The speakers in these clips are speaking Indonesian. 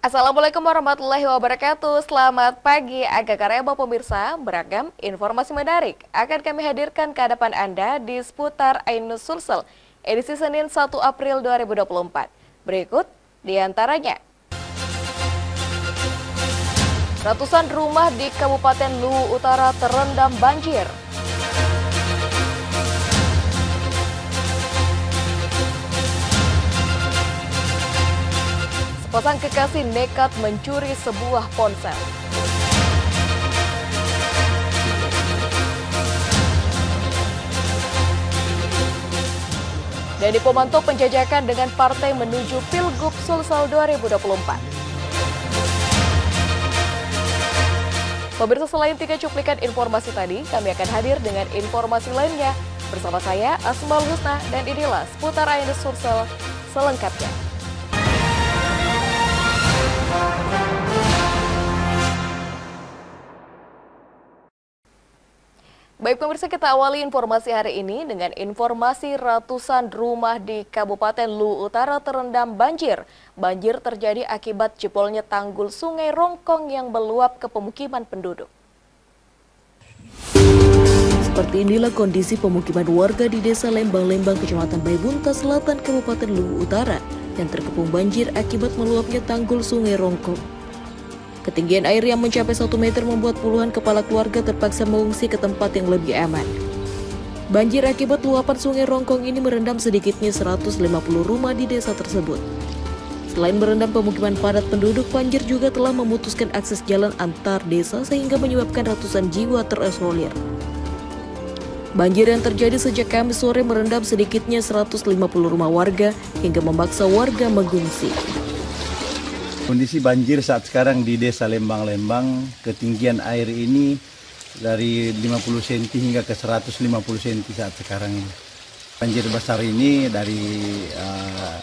Assalamualaikum warahmatullahi wabarakatuh. Selamat pagi, Aga Kareba pemirsa. Beragam informasi menarik akan kami hadirkan ke hadapan Anda di seputar Ainus Sulsel edisi Senin 1 April 2024. Berikut diantaranya. Ratusan rumah di Kabupaten Luwu Utara terendam banjir. Sepasang kekasih nekat mencuri sebuah ponsel. Dan dipemantau penjajakan dengan partai menuju Pilgub Sulsel 2024. Pemirsa, selain 3 cuplikan informasi tadi, kami akan hadir dengan informasi lainnya. Bersama saya, Asmaul Husna, dan inilah seputar Ainus Sulsel selengkapnya. Baik pemirsa, kita awali informasi hari ini dengan informasi ratusan rumah di Kabupaten Luwu Utara terendam banjir. Banjir terjadi akibat jebolnya tanggul Sungai Rongkong yang meluap ke pemukiman penduduk. Seperti inilah kondisi pemukiman warga di Desa Lembang-Lembang, Kecamatan Baibunta Selatan, Kabupaten Luwu Utara yang terkepung banjir akibat meluapnya tanggul Sungai Rongkong. Ketinggian air yang mencapai 1 meter membuat puluhan kepala keluarga terpaksa mengungsi ke tempat yang lebih aman. Banjir akibat luapan Sungai Rongkong ini merendam sedikitnya 150 rumah di desa tersebut. Selain merendam pemukiman padat penduduk, banjir juga telah memutuskan akses jalan antar desa sehingga menyebabkan ratusan jiwa terisolir. Banjir yang terjadi sejak Kamis sore merendam sedikitnya 150 rumah warga hingga memaksa warga mengungsi. Kondisi banjir saat sekarang di Desa Lembang-Lembang, ketinggian air ini dari 50 cm hingga ke 150 cm saat sekarang ini. Banjir besar ini dari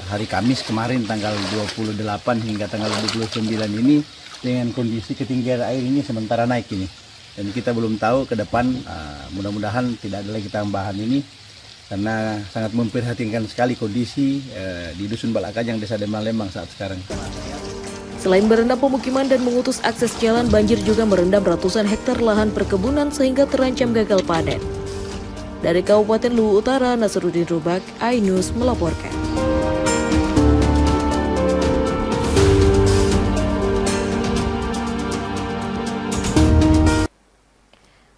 hari Kamis kemarin tanggal 28 hingga tanggal 29 ini dengan kondisi ketinggian air ini sementara naik ini. Dan kita belum tahu ke depan, mudah-mudahan tidak ada lagi tambahan ini karena sangat memprihatinkan sekali kondisi di Dusun Balakajang, Desa Lembang-Lembang saat sekarang. Selain merendam pemukiman dan memutus akses jalan, banjir juga merendam ratusan hektar lahan perkebunan sehingga terancam gagal panen. Dari Kabupaten Luwu Utara, Nasruddin Rubak, Ainus melaporkan.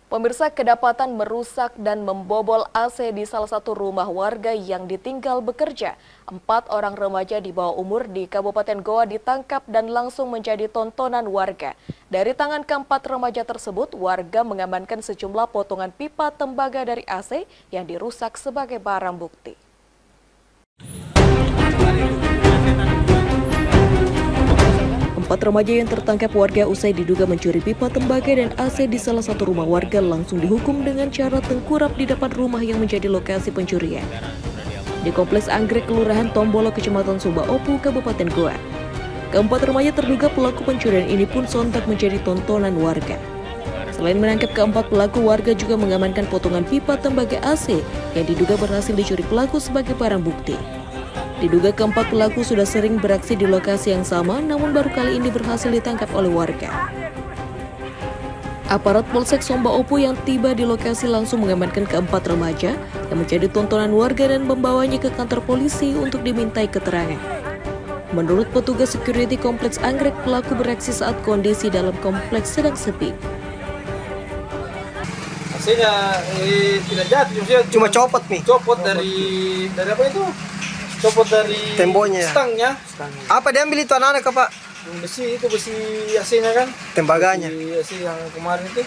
Pemirsa, kedapatan merusak dan membobol AC di salah satu rumah warga yang ditinggal bekerja. 4 orang remaja di bawah umur di Kabupaten Goa ditangkap dan langsung menjadi tontonan warga. Dari tangan keempat remaja tersebut, warga mengamankan sejumlah potongan pipa tembaga dari AC yang dirusak sebagai barang bukti. Empat remaja yang tertangkap warga usai diduga mencuri pipa tembaga dan AC di salah satu rumah warga langsung dihukum dengan cara tengkurap di depan rumah yang menjadi lokasi pencurian. Di Kompleks Anggrek, Kelurahan Tombolo, Kecamatan Sumba Opu, Kabupaten Goa. Keempat remaja terduga pelaku pencurian ini pun sontak menjadi tontonan warga. Selain menangkap keempat pelaku, warga juga mengamankan potongan pipa tembaga AC yang diduga berhasil dicuri pelaku sebagai barang bukti. Diduga keempat pelaku sudah sering beraksi di lokasi yang sama, namun baru kali ini berhasil ditangkap oleh warga. Aparat Polsek Sumba Opu yang tiba di lokasi langsung mengamankan keempat remaja yang menjadi tontonan warga dan membawanya ke kantor polisi untuk dimintai keterangan. Menurut petugas security Kompleks Anggrek, pelaku beraksi saat kondisi dalam kompleks sedang sepi. Hasilnya tidak jatuh, Cuma copot nih. copot dari apa itu? Copot dari Temboknya. stangnya. Apa diambil itu anak-anak Pak? Besi AC-nya kan? Tembaganya. Besi AC yang kemarin itu.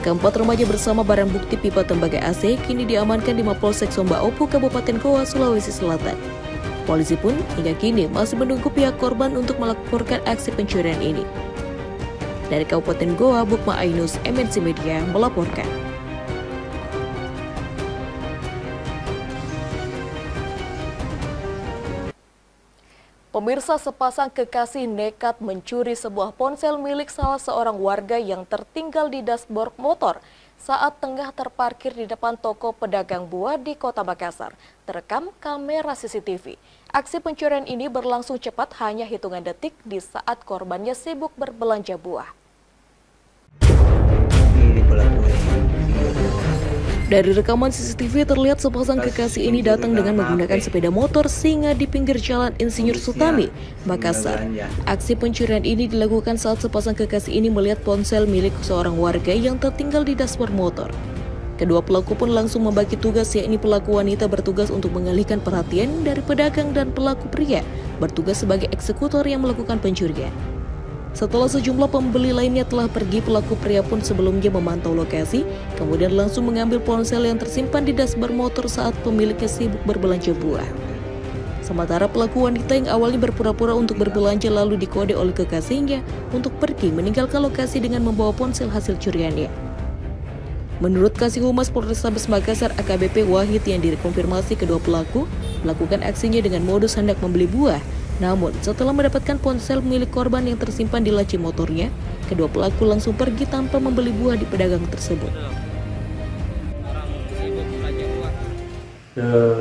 Keempat remaja bersama barang bukti pipa tembaga AC kini diamankan di Mapolsek Sumba Opu, Kabupaten Goa, Sulawesi Selatan. Polisi pun hingga kini masih menunggu pihak korban untuk melaporkan aksi pencurian ini. Dari Kabupaten Goa, Bukma Ainus, MNC Media melaporkan. Pemirsa, sepasang kekasih nekat mencuri sebuah ponsel milik salah seorang warga yang tertinggal di dashboard motor. saat tengah terparkir di depan toko pedagang buah di Kota Makassar. Terekam kamera CCTV. Aksi pencurian ini berlangsung cepat, hanya hitungan detik di saat korbannya sibuk berbelanja buah. Dari rekaman CCTV terlihat sepasang kekasih ini datang dengan menggunakan sepeda motor singa di pinggir jalan Insinyur Sutami, Makassar. Aksi pencurian ini dilakukan saat sepasang kekasih ini melihat ponsel milik seorang warga yang tertinggal di dashboard motor. Kedua pelaku pun langsung membagi tugas, yakni pelaku wanita bertugas untuk mengalihkan perhatian dari pedagang dan pelaku pria bertugas sebagai eksekutor yang melakukan pencurian. Setelah sejumlah pembeli lainnya telah pergi, pelaku pria pun sebelumnya memantau lokasi, kemudian langsung mengambil ponsel yang tersimpan di dashboard motor saat pemiliknya sibuk berbelanja buah. Sementara pelaku wanita yang awalnya berpura-pura untuk berbelanja lalu dikode oleh kekasihnya untuk pergi meninggalkan lokasi dengan membawa ponsel hasil curiannya. Menurut Kasih Humas Polrestabes Makassar AKBP Wahid yang dikonfirmasi, kedua pelaku melakukan aksinya dengan modus hendak membeli buah. Namun, setelah mendapatkan ponsel milik korban yang tersimpan di laci motornya, kedua pelaku langsung pergi tanpa membeli buah di pedagang tersebut.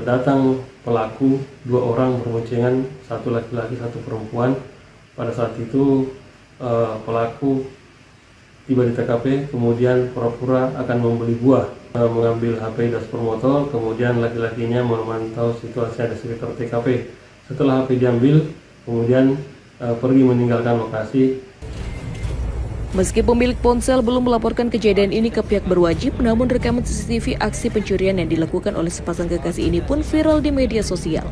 Datang pelaku, 2 orang berboncengan, 1 laki-laki, 1 perempuan. Pada saat itu pelaku tiba di TKP, kemudian pura-pura akan membeli buah, mengambil HP dashboard motor, kemudian laki-lakinya memantau situasi ada sekitar TKP. Setelah HP diambil, kemudian pergi meninggalkan lokasi. Meski pemilik ponsel belum melaporkan kejadian ini ke pihak berwajib, namun rekaman CCTV aksi pencurian yang dilakukan oleh sepasang kekasih ini pun viral di media sosial.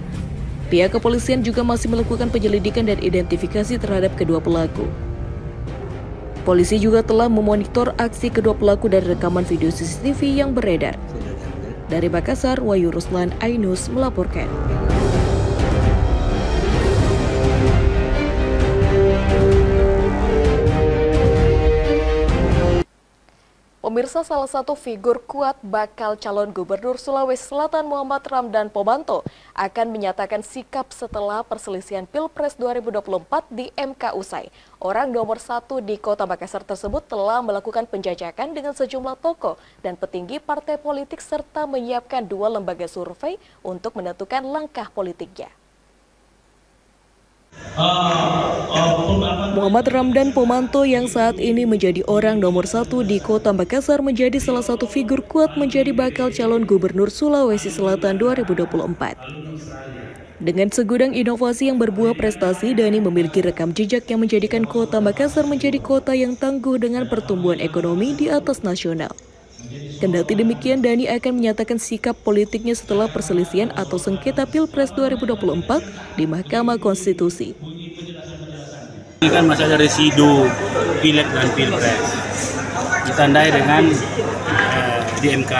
Pihak kepolisian juga masih melakukan penyelidikan dan identifikasi terhadap kedua pelaku. Polisi juga telah memonitor aksi kedua pelaku dari rekaman video CCTV yang beredar. Dari Makassar, Wahyu Ruslan, iNews melaporkan. Pemirsa, salah satu figur kuat bakal calon gubernur Sulawesi Selatan Muhammad Ramdan Pomanto akan menyatakan sikap setelah perselisihan Pilpres 2024 di MK usai. Orang nomor 1 di Kota Makassar tersebut telah melakukan penjajakan dengan sejumlah tokoh dan petinggi partai politik serta menyiapkan 2 lembaga survei untuk menentukan langkah politiknya. Muhammad Ramdan Pomanto yang saat ini menjadi orang nomor 1 di Kota Makassar menjadi salah satu figur kuat menjadi bakal calon gubernur Sulawesi Selatan 2024. Dengan segudang inovasi yang berbuah prestasi, Dhani memiliki rekam jejak yang menjadikan Kota Makassar menjadi kota yang tangguh dengan pertumbuhan ekonomi di atas nasional. Kendati demikian, Dhani akan menyatakan sikap politiknya setelah perselisihan atau sengketa Pilpres 2024 di Mahkamah Konstitusi. Ini kan masih ada residu pileg dan pilpres, ditandai dengan di MK.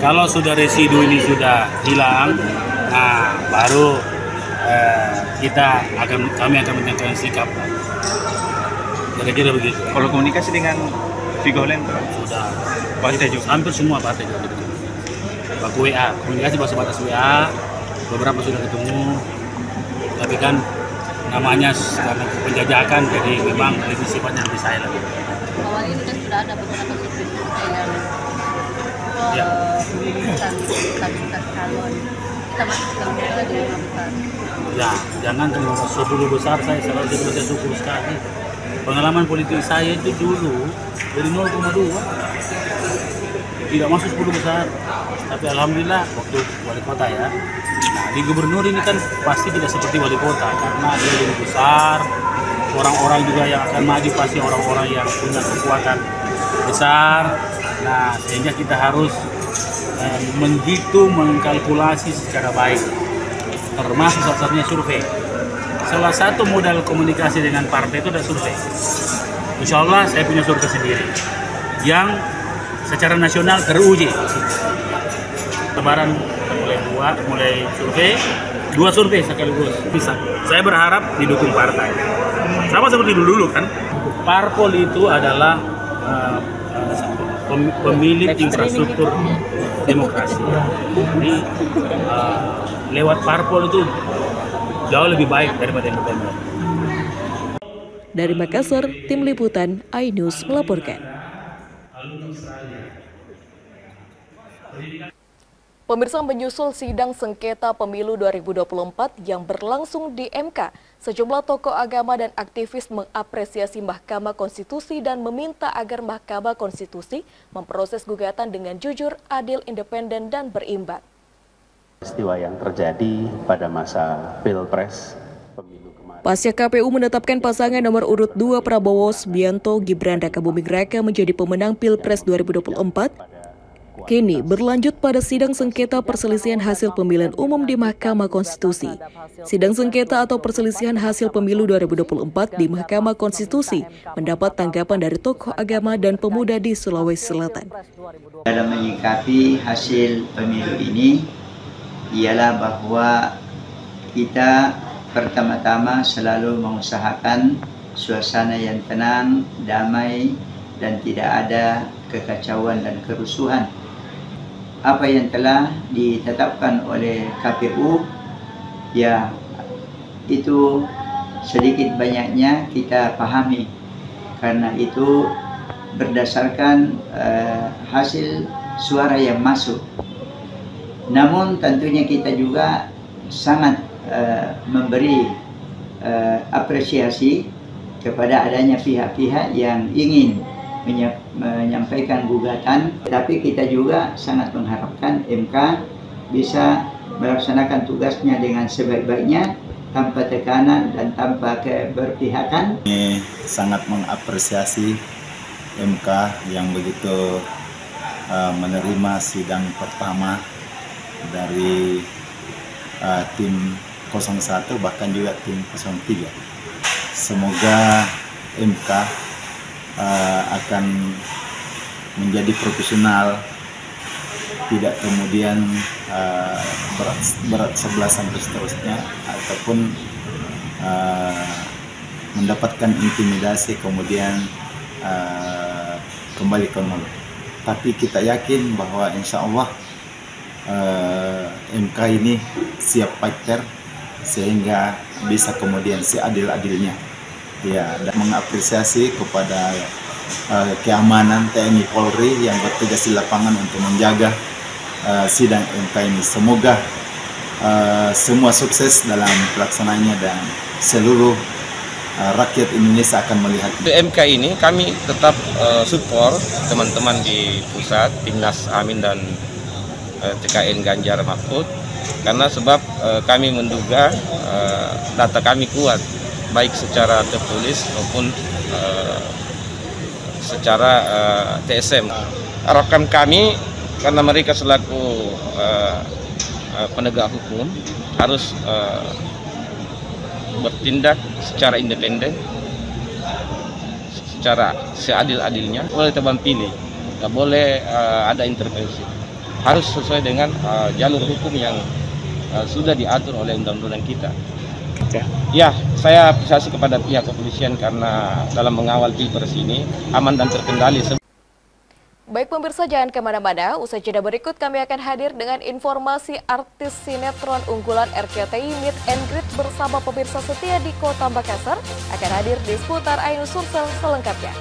Kalau sudah residu ini sudah hilang, nah baru kami akan menentukan sikap. Kira-kira begitu. Kalau komunikasi dengan Vigoland sudah partai juga, hampir semua partai juga baku WA, komunikasi batas WA, beberapa sudah ketemu, tapi kan namanya karena penjajakan, jadi memang lebih sifatnya lebih silent. Awal ini kan sudah ada beberapa survei yang bukan calon, kita masih juga di 5 besar. Ya, jangan cuma 10 besar, saya selalu jadi saya syukur sekali. Pengalaman politik saya itu dulu dari 0,2 tidak masuk 10 besar, tapi alhamdulillah waktu wali kota ya. Nah, di gubernur ini kan pasti tidak seperti wali kota karena dia lebih besar, orang-orang juga yang akan maju pasti orang-orang yang punya kekuatan besar. Nah, sehingga kita harus mengkalkulasi secara baik, termasuk salah satunya survei. Salah satu modal komunikasi dengan partai itu adalah survei. Insya Allah saya punya survei sendiri yang secara nasional teruji. Lebaran mulai survei, 2 survei sekaligus bisa. Saya berharap didukung partai. Sama seperti dulu kan. Parpol itu adalah pemilik infrastruktur demokrasi. Jadi lewat parpol itu jauh lebih baik daripada independen. Dari Makassar, Tim Liputan iNews melaporkan. Pemirsa, menyusul sidang sengketa pemilu 2024 yang berlangsung di MK, sejumlah tokoh agama dan aktivis mengapresiasi Mahkamah Konstitusi dan meminta agar Mahkamah Konstitusi memproses gugatan dengan jujur, adil, independen, dan berimbang. Peristiwa yang terjadi pada masa Pilpres pemilu kemarin. Pasca KPU menetapkan pasangan nomor urut 2 Prabowo Subianto Gibran Rakabuming Raka menjadi pemenang Pilpres 2024, kini berlanjut pada sidang sengketa perselisihan hasil pemilihan umum di Mahkamah Konstitusi. Sidang sengketa atau perselisihan hasil pemilu 2024 di Mahkamah Konstitusi mendapat tanggapan dari tokoh agama dan pemuda di Sulawesi Selatan. Dalam menyikapi hasil pemilu ini ialah bahwa kita pertama-tama selalu mengusahakan suasana yang tenang, damai, dan tidak ada kekacauan dan kerusuhan. Apa yang telah ditetapkan oleh KPU, ya itu sedikit banyaknya kita pahami. Karena itu berdasarkan hasil suara yang masuk. Namun tentunya kita juga sangat memberi apresiasi kepada adanya pihak-pihak yang ingin menyampaikan gugatan, tapi kita juga sangat mengharapkan MK bisa melaksanakan tugasnya dengan sebaik-baiknya, tanpa tekanan dan tanpa keberpihakan. Kami sangat mengapresiasi MK yang begitu menerima sidang pertama dari tim 01 bahkan juga tim 03. Semoga MK akan menjadi profesional, tidak kemudian berat sebelah sampai seterusnya, ataupun mendapatkan intimidasi kemudian kembali ke nol. Tapi kita yakin bahwa insya Allah MK ini siap fighter sehingga bisa kemudian seadil-adilnya. Ya, dan mengapresiasi kepada keamanan TNI Polri yang bertugas di lapangan untuk menjaga sidang MK ini. Semoga semua sukses dalam pelaksanaannya dan seluruh rakyat Indonesia akan melihat. MK ini kami tetap support teman-teman di pusat, Timnas Amin dan TKN Ganjar Mahfud, karena sebab kami menduga data kami kuat, baik secara tertulis maupun secara TSM. Harapan kami, karena mereka selaku penegak hukum harus bertindak secara independen, secara seadil-adilnya, boleh tebang pilih, tidak boleh ada intervensi, harus sesuai dengan jalur hukum yang sudah diatur oleh undang-undang kita. Ya, saya apresiasi kepada pihak kepolisian karena dalam mengawal Pilpres ini aman dan terkendali. Baik pemirsa, jangan kemana-mana, usai jeda berikut kami akan hadir dengan informasi artis sinetron unggulan RCTI Meet and Greet bersama pemirsa setia di Kota Makassar akan hadir di seputar Ainus Sumsel selengkapnya.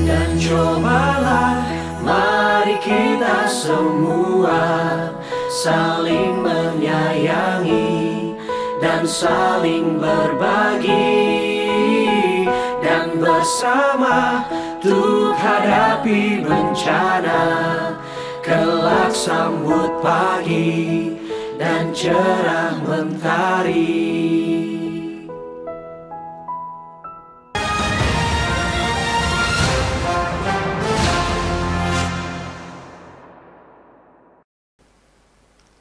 Dan cobalah, mari kita semua saling menyayangi dan saling berbagi, dan bersama untuk hadapi bencana, kelak sambut pagi dan cerah mentari.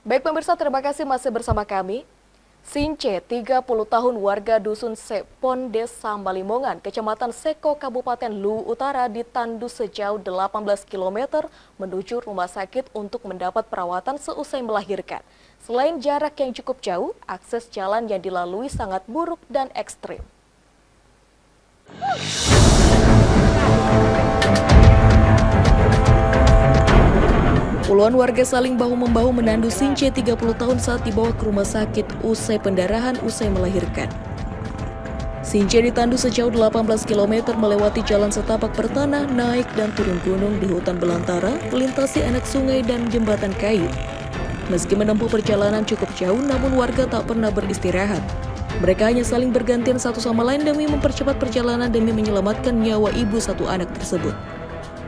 Baik pemirsa, terima kasih masih bersama kami. Since, 30 tahun warga Dusun Sepon, Desa Malimongan, Kecamatan Seko, Kabupaten Luwu Utara ditandu sejauh 18 km menuju rumah sakit untuk mendapat perawatan seusai melahirkan. Selain jarak yang cukup jauh, akses jalan yang dilalui sangat buruk dan ekstrim. Puluhan warga saling bahu-membahu menandu Since 30 tahun saat dibawa ke rumah sakit usai pendarahan usai melahirkan. Since ditandu sejauh 18 km melewati jalan setapak bertanah, naik dan turun gunung di hutan belantara, melintasi anak sungai dan jembatan kayu. Meski menempuh perjalanan cukup jauh, namun warga tak pernah beristirahat. Mereka hanya saling bergantian satu sama lain demi mempercepat perjalanan demi menyelamatkan nyawa ibu satu anak tersebut.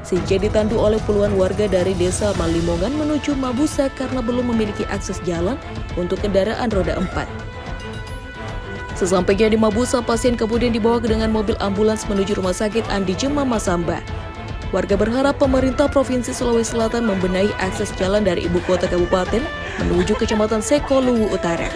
Since ditandu oleh puluhan warga dari desa Malimongan menuju Mabusa karena belum memiliki akses jalan untuk kendaraan roda 4. Sesampainya di Mabusa, pasien kemudian dibawa dengan mobil ambulans menuju Rumah Sakit Andi Jema Masamba. Warga berharap pemerintah Provinsi Sulawesi Selatan membenahi akses jalan dari ibu kota kabupaten menuju Kecamatan Seko, Luwu Utara.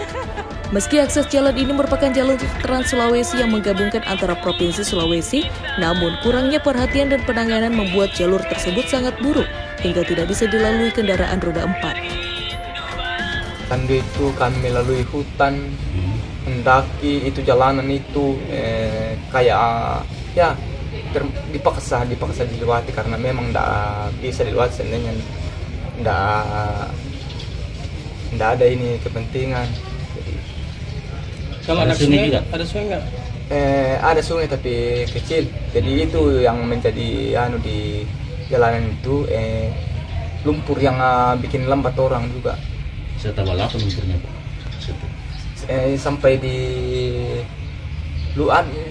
Meski akses jalan ini merupakan jalur Trans Sulawesi yang menggabungkan antara Provinsi Sulawesi, namun kurangnya perhatian dan penanganan membuat jalur tersebut sangat buruk hingga tidak bisa dilalui kendaraan roda 4. Tandu itu kami lalui hutan, mendaki itu jalanan itu kayak ya dipaksa dilewati karena memang tidak bisa dilewati seandainya tidak ada ini kepentingan. Kalau ada sungai juga? Ada sungai nggak? Ada sungai tapi kecil. Jadi itu yang menjadi di jalanan itu lumpur yang bikin lambat orang juga. Setebal apa lumpurnya, Pak? Sampai di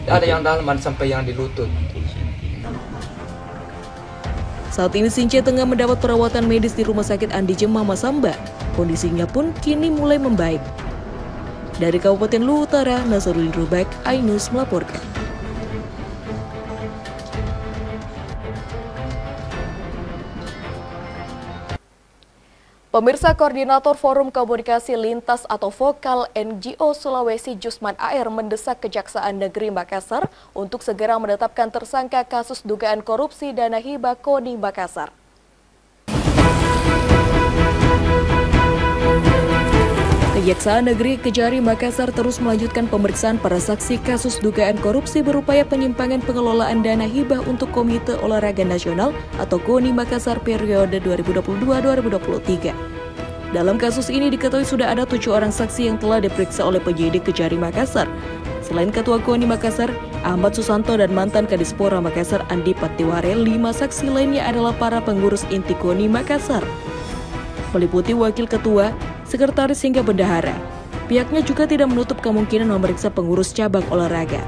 ada yang dalam, ada sampai yang di lutut. Saat ini Since tengah mendapat perawatan medis di Rumah Sakit Andi Jema Masamba. Kondisinya pun kini mulai membaik. Dari Kabupaten Luwu Utara, Nazarudin Rubek, iNews melaporkan. Pemirsa, Koordinator Forum Komunikasi Lintas atau Vokal NGO Sulawesi Jusman AR mendesak Kejaksaan Negeri Makassar untuk segera menetapkan tersangka kasus dugaan korupsi dana hibah KONI Makassar. Kejaksaan Negeri Kejari Makassar terus melanjutkan pemeriksaan para saksi kasus dugaan korupsi berupaya penyimpangan pengelolaan dana hibah untuk Komite Olahraga Nasional atau KONI Makassar periode 2022-2023. Dalam kasus ini diketahui sudah ada 7 orang saksi yang telah diperiksa oleh penyidik Kejari Makassar. Selain Ketua KONI Makassar, Ahmad Susanto dan mantan Kadispora Makassar Andi Patiware, 5 saksi lainnya adalah para pengurus inti KONI Makassar. Meliputi Wakil Ketua, Sekretaris hingga Bendahara. Pihaknya juga tidak menutup kemungkinan memeriksa pengurus cabang olahraga.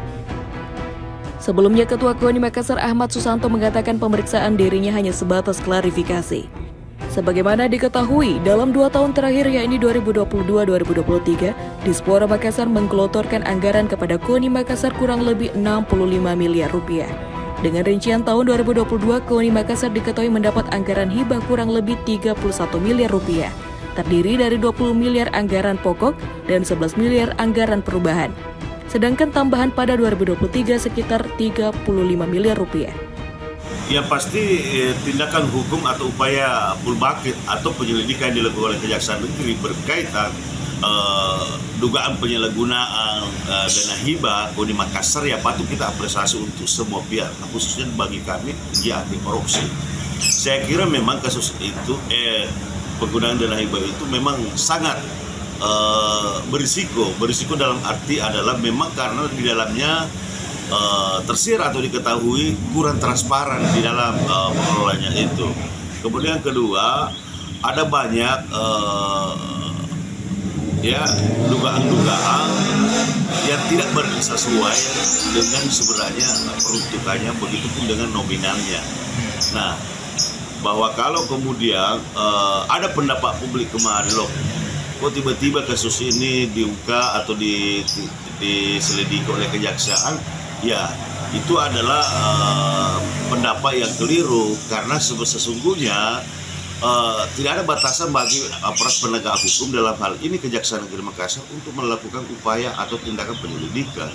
Sebelumnya Ketua KONI Makassar Ahmad Susanto mengatakan pemeriksaan dirinya hanya sebatas klarifikasi. Sebagaimana diketahui, dalam 2 tahun terakhir yakni 2022-2023, Dispora Makassar menggelontorkan anggaran kepada KONI Makassar kurang lebih 65 miliar rupiah. Dengan rincian tahun 2022, KONI Makassar diketahui mendapat anggaran hibah kurang lebih 31 miliar rupiah. Terdiri dari 20 miliar anggaran pokok dan 11 miliar anggaran perubahan. Sedangkan tambahan pada 2023 sekitar 35 miliar rupiah. Yang pasti tindakan hukum atau upaya full bucket atau penyelidikan dilakukan oleh Kejaksaan Negeri berkaitan dugaan penyalahgunaan dana hibah KONI Makassar ya patut kita apresiasi untuk semua pihak, khususnya bagi kami ya anti korupsi. Saya kira memang kasus itu penggunaan dana hibah itu memang sangat berisiko dalam arti adalah memang karena di dalamnya tersirat atau diketahui kurang transparan di dalam pengelolanya itu. Kemudian kedua, ada banyak dugaan-dugaan yang tidak sesuai dengan sebenarnya peruntukannya, begitupun dengan nominalnya. Nah, bahwa kalau kemudian ada pendapat publik kemarin loh, kok tiba-tiba kasus ini diungkap atau diselidiki oleh kejaksaan, ya itu adalah pendapat yang keliru karena sesungguhnya tidak ada batasan bagi aparat penegak hukum dalam hal ini Kejaksaan Negeri Makassar untuk melakukan upaya atau tindakan penyelidikan.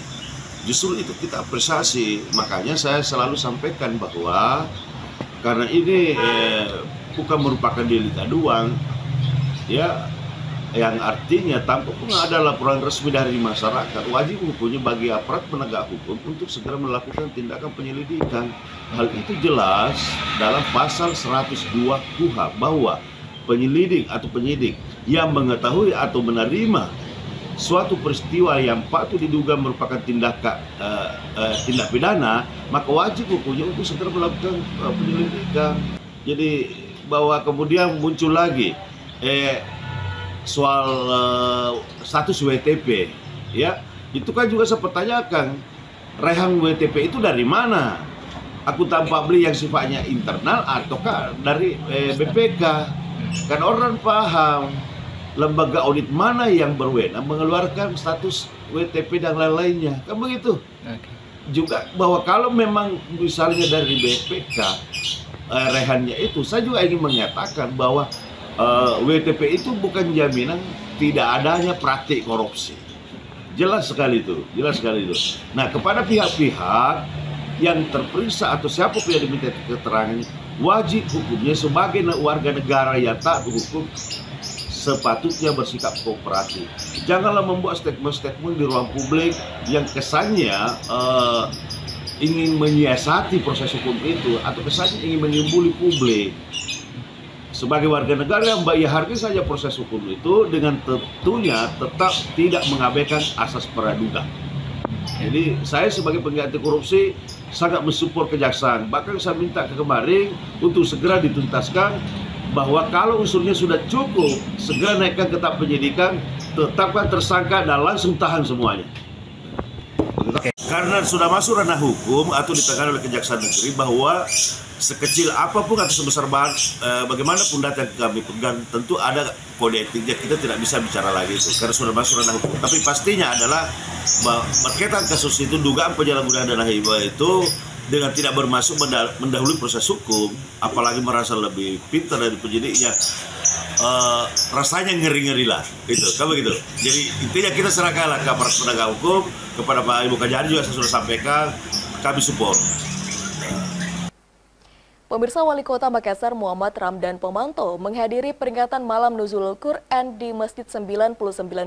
Justru itu kita apresiasi, makanya saya selalu sampaikan bahwa karena ini bukan merupakan delik aduan, ya, yang artinya tanpa pun ada laporan resmi dari masyarakat, wajib hukumnya bagi aparat penegak hukum untuk segera melakukan tindakan penyelidikan. Hal itu jelas dalam pasal 102 KUHP bahwa penyelidik atau penyidik yang mengetahui atau menerima suatu peristiwa yang patut diduga merupakan tindak pidana, maka wajib hukumnya untuk segera melakukan penyelidikan. Jadi bahwa kemudian muncul lagi soal status WTP, ya itu kan juga saya pertanyakan, raihan WTP itu dari mana? Akuntan publik yang sifatnya internal ataukah dari BPK? Kan orang paham lembaga audit mana yang berwenang mengeluarkan status WTP dan lain-lainnya, kan begitu. Juga bahwa kalau memang misalnya dari BPK rehannya itu, saya juga ingin menyatakan bahwa WTP itu bukan jaminan tidak adanya praktik korupsi. Jelas sekali itu, jelas sekali itu. Nah, kepada pihak-pihak yang terperiksa atau siapapun yang diminta keterangan, wajib hukumnya sebagai warga negara yang taat hukum sepatutnya bersikap kooperatif. Janganlah membuat statement-statement di ruang publik yang kesannya ingin menyiasati proses hukum itu atau kesannya ingin menimbuli publik. Sebagai warga negara yang ya hargai saja proses hukum itu, dengan tentunya tetap tidak mengabaikan asas praduga. Jadi saya sebagai penggiat anti korupsi sangat mensupport kejaksaan. Bahkan saya minta ke kemarin untuk segera dituntaskan, bahwa kalau unsurnya sudah cukup, segera naikkan ke tahap penyidikan, tetapkan tersangka dan langsung tahan semuanya. Karena sudah masuk ranah hukum atau ditangani oleh Kejaksaan Negeri, bahwa sekecil apapun atau sebesar bagaimanapun data yang kami pegang, tentu ada kode etiknya, kita tidak bisa bicara lagi itu karena sudah masuk ranah hukum. Tapi pastinya adalah berkaitan kasus itu, dugaan penyalahgunaan dana hibah itu dengan tidak bermasuk mendahului proses hukum, apalagi merasa lebih pintar dari penyidiknya, rasanya ngeri-ngeri lah, gitu, kan begitu. Jadi intinya kita serahkanlah ke aparat penegak hukum, kepada Pak Ibu Kajari juga saya sudah sampaikan, kami support. Pemirsa, Wali Kota Makassar Muhammad Ramdan Pomanto menghadiri peringatan Malam Nuzulul Quran di Masjid 99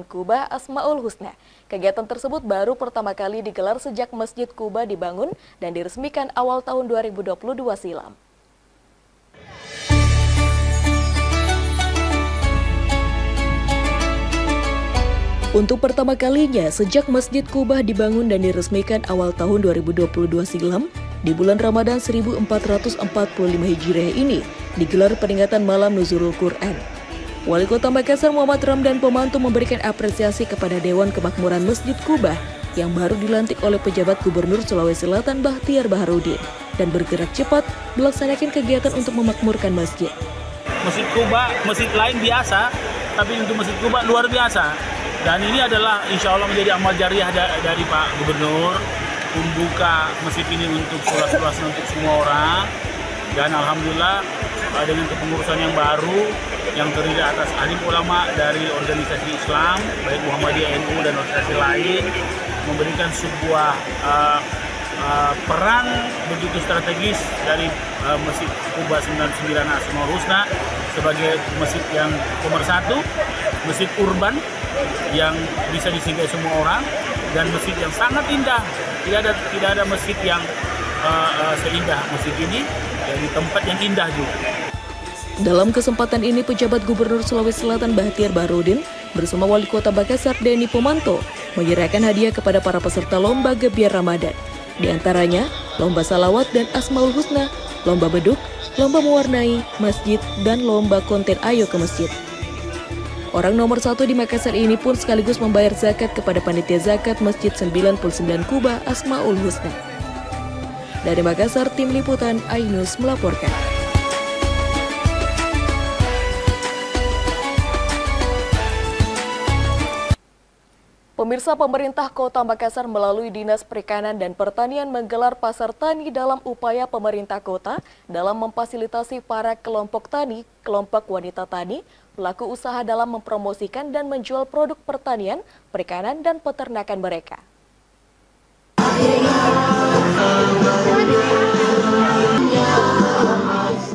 Kuba Asmaul Husna. Kegiatan tersebut baru pertama kali digelar sejak Masjid Kuba dibangun dan diresmikan awal tahun 2022 silam. Untuk pertama kalinya sejak Masjid Kuba dibangun dan diresmikan awal tahun 2022 silam, di bulan Ramadan 1445 Hijriah ini digelar peringatan Malam Nuzulul Quran. Wali Kota Makassar Muhammad Ramdan Pomanto memberikan apresiasi kepada Dewan Kemakmuran Masjid Kuba yang baru dilantik oleh pejabat Gubernur Sulawesi Selatan Bahtiar Baharudin dan bergerak cepat melaksanakan kegiatan untuk memakmurkan masjid. Masjid Kuba, masjid lain biasa, tapi untuk Masjid Kuba luar biasa. Dan ini adalah insya Allah menjadi amal jariah dari Pak Gubernur, membuka masjid ini untuk sholat untuk semua orang. Dan alhamdulillah dengan kepengurusan yang baru yang terdiri atas alim ulama dari organisasi Islam, baik Muhammadiyah, NU dan organisasi lain, memberikan sebuah peran begitu strategis dari Masjid Kuba 99 Asmaul Husna sebagai masjid yang nomor satu, masjid urban yang bisa disinggahi semua orang, dan masjid yang sangat indah. Tidak ada masjid yang seindah masjid ini, di tempat yang indah juga. Dalam kesempatan ini, pejabat Gubernur Sulawesi Selatan Bahtiar Baharudin bersama Wali Kota Makassar Denny Pomanto menyerahkan hadiah kepada para peserta lomba Gebiar Ramadan. Di antaranya, lomba salawat dan Asmaul Husna, lomba beduk, lomba mewarnai masjid, dan lomba konten Ayo ke Masjid. Orang nomor satu di Makassar ini pun sekaligus membayar zakat kepada panitia zakat Masjid 99 Kuba Asmaul Husna. Dari Makassar, tim liputan iNews melaporkan. Pemirsa, pemerintah Kota Makassar melalui Dinas Perikanan dan Pertanian menggelar pasar tani dalam upaya pemerintah kota dalam memfasilitasi para kelompok tani, kelompok wanita tani, pelaku usaha dalam mempromosikan dan menjual produk pertanian, perikanan, dan peternakan mereka.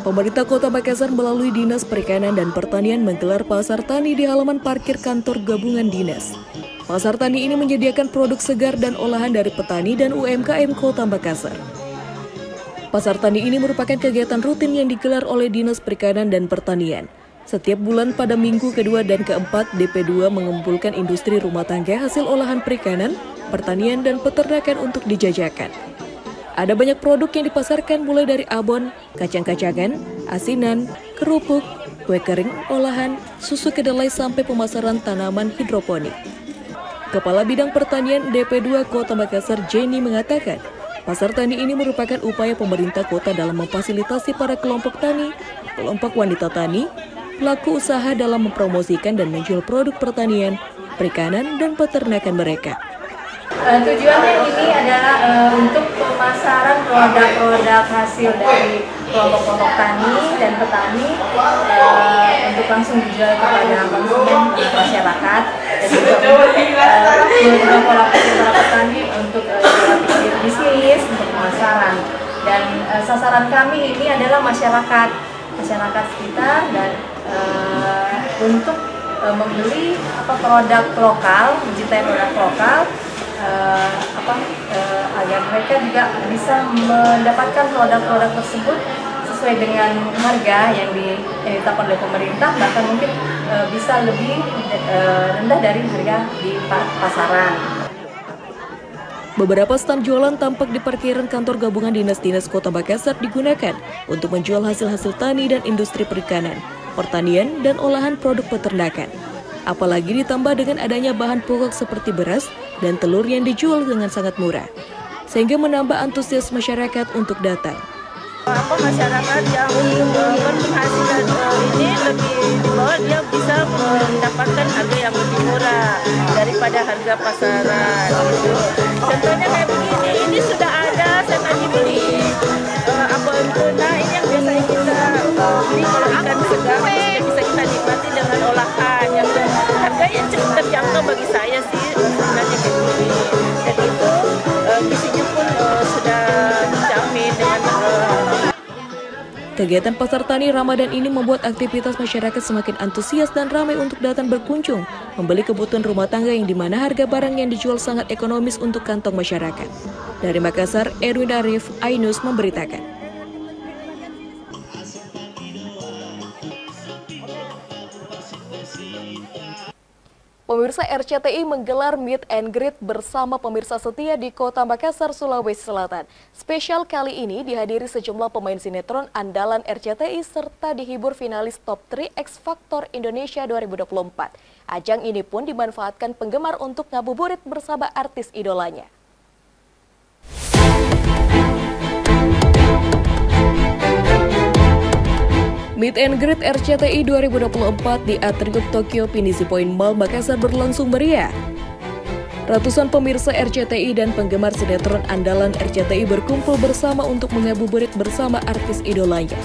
Pemerintah Kota Makassar melalui Dinas Perikanan dan Pertanian menggelar pasar tani di halaman parkir kantor gabungan dinas. Pasar tani ini menyediakan produk segar dan olahan dari petani dan UMKM Kota Makassar. Pasar tani ini merupakan kegiatan rutin yang digelar oleh Dinas Perikanan dan Pertanian. Setiap bulan pada minggu kedua dan keempat, DP2 mengumpulkan industri rumah tangga hasil olahan perikanan, pertanian, dan peternakan untuk dijajakan. Ada banyak produk yang dipasarkan mulai dari abon, kacang-kacangan, asinan, kerupuk, kue kering, olahan, susu kedelai sampai pemasaran tanaman hidroponik. Kepala Bidang Pertanian DP2 Kota Makassar, Jenny, mengatakan, pasar tani ini merupakan upaya pemerintah kota dalam memfasilitasi para kelompok tani, kelompok wanita tani, pelaku usaha dalam mempromosikan dan menjual produk pertanian, perikanan, dan peternakan mereka. Tujuannya ini adalah untuk pemasaran produk-produk hasil dari kelompok-kelompok tani dan petani untuk langsung dijual kepada konsumen masyarakat, dan juga untuk mendorong para petani untuk bisnis, untuk pemasaran. Dan sasaran kami ini adalah masyarakat sekitar, dan untuk membeli produk lokal, mencintai produk lokal, agar mereka juga bisa mendapatkan produk-produk tersebut sesuai dengan harga yang ditetapkan oleh pemerintah, bahkan mungkin bisa lebih rendah dari harga di pasaran. Beberapa stand jualan tampak di parkiran kantor gabungan dinas-dinas Kota Makassar digunakan untuk menjual hasil-hasil tani dan industri perikanan, pertanian, dan olahan produk peternakan. Apalagi ditambah dengan adanya bahan pokok seperti beras dan telur yang dijual dengan sangat murah, sehingga menambah antusias masyarakat untuk datang. Masyarakat yang berpenghasilan ini lebih di bawah, dia bisa mendapatkan harga yang lebih murah daripada harga pasaran. Contohnya kayak begini, ini sudah ada, saya tadi beli abon tuna, ini yang biasanya kita beli kalau ikan segar, sudah bisa kita nikmati dengan olahan yang harganya cukup terjangkau bagi saya sih sebenarnya kayak begini. Dan itu gizinya pun sudah dijamin dengan Kegiatan Pasar Tani Ramadan ini membuat aktivitas masyarakat semakin antusias dan ramai untuk datang berkunjung, membeli kebutuhan rumah tangga yang dimana harga barang yang dijual sangat ekonomis untuk kantong masyarakat. Dari Makassar, Erwin Arif, Ainus memberitakan. Pemirsa, RCTI menggelar meet and greet bersama pemirsa setia di Kota Makassar, Sulawesi Selatan. Spesial kali ini dihadiri sejumlah pemain sinetron andalan RCTI serta dihibur finalis Top 3 X Factor Indonesia 2024. Ajang ini pun dimanfaatkan penggemar untuk ngabuburit bersama artis idolanya. Meet and Greet RCTI 2024 di Atrium Tokyo Pinisi Point Mall Makassar berlangsung meriah. Ratusan pemirsa RCTI dan penggemar sinetron andalan RCTI berkumpul bersama untuk mengabuburit bersama artis idolanya.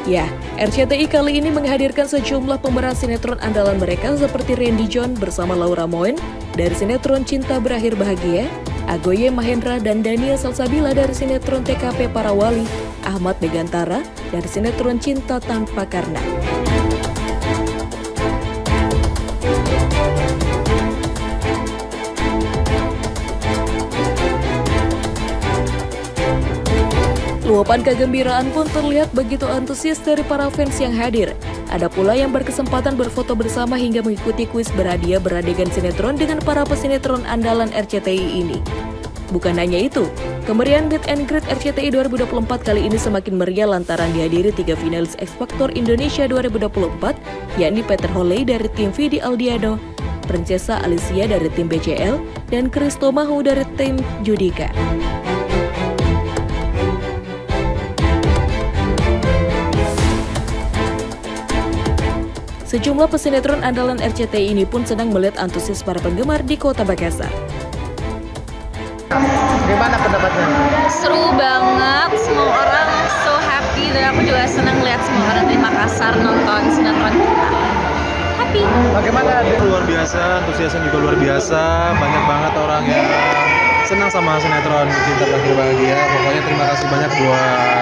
Ya, RCTI kali ini menghadirkan sejumlah pemeran sinetron andalan mereka seperti Randy John bersama Laura Moen dari sinetron Cinta Berakhir Bahagia, Agoye Mahendra dan Daniel Salsabila dari sinetron TKP Para Wali, Ahmad Megantara dari sinetron Cinta Tanpa Karna. Luapan kegembiraan pun terlihat begitu antusias dari para fans yang hadir. Ada pula yang berkesempatan berfoto bersama hingga mengikuti kuis berhadiah beradegan sinetron dengan para pesinetron andalan RCTI ini. Bukan hanya itu, kemeriahan Meet and Greet RCTI 2024 kali ini semakin meriah lantaran dihadiri 3 finalis X Factor Indonesia 2024, yakni Peter Holey dari tim Vidi Aldiano, Princesa Alicia dari tim BCL, dan Kristo Mahu dari tim Judika. Sejumlah pesinetron andalan RCTI ini pun sedang melihat antusias para penggemar di Kota Makassar. Gimana pendapatnya? Seru banget, semua orang so happy, dan aku juga senang lihat semua orang di Makassar nonton sinetron kita. Happy. Bagaimana? Luar biasa, antusiasnya juga luar biasa, banyak banget orang yang senang sama sinetron Cinta Berakhir Bahagia. Pokoknya terima kasih banyak buat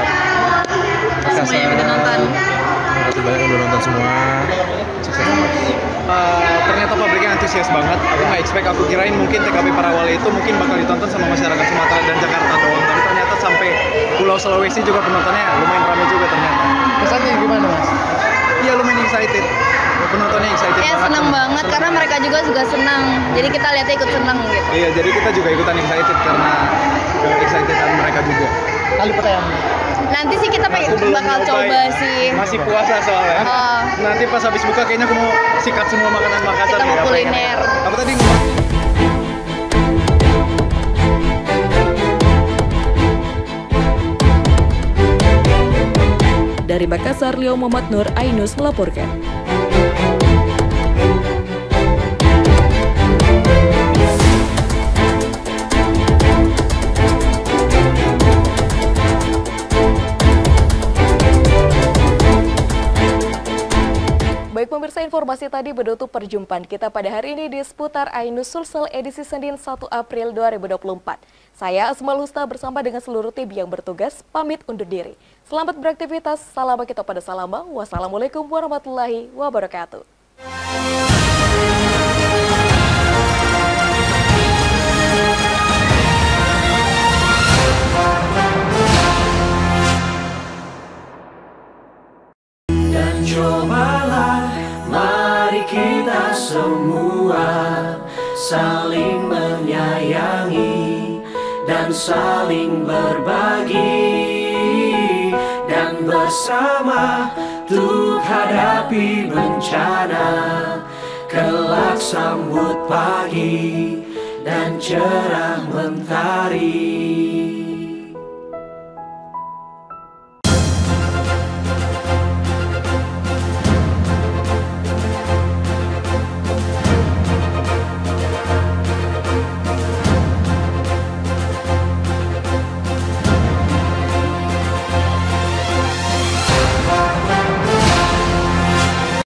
Makassar. Semuanya yang udah nonton. Terima kasih banyak yang udah nonton semua. Sukses terus. Ternyata pabriknya antusias banget. Aku nggak expect, aku kirain mungkin TKP Para Wali itu mungkin bakal ditonton sama masyarakat Sumatera dan Jakarta doang. Tapi ternyata sampai Pulau Sulawesi juga penontonnya lumayan ramai juga ternyata. Kesannya gimana, Mas? Iya, lumayan excited. Penontonnya excited Ya senang banget karena mereka juga senang. Jadi kita lihatnya ikut senang gitu. Iya, jadi kita juga ikutan excited karena excitedan mereka juga. Kali pertama. Nanti sih kita bakal coba sih. Masih puasa soalnya. Nanti pas habis buka kayaknya aku mau sikat semua makanan Makassar. Kita mau kuliner. Apa tadi? Dari Makassar, Leo Muhammad Nur Ainus melaporkan. Baik pemirsa, informasi tadi menutup perjumpaan kita pada hari ini di seputar Ainus Sulsel edisi Senin 1 April 2024. Saya Asmal Husna bersama dengan seluruh tim yang bertugas pamit undur diri. Selamat beraktivitas, salam kita pada salama. Wassalamualaikum warahmatullahi wabarakatuh. Dan cobalah, mari kita semua saling menyayangi dan saling berbagi, dan bersama untuk hadapi bencana, kelak sambut pagi dan cerah mentari.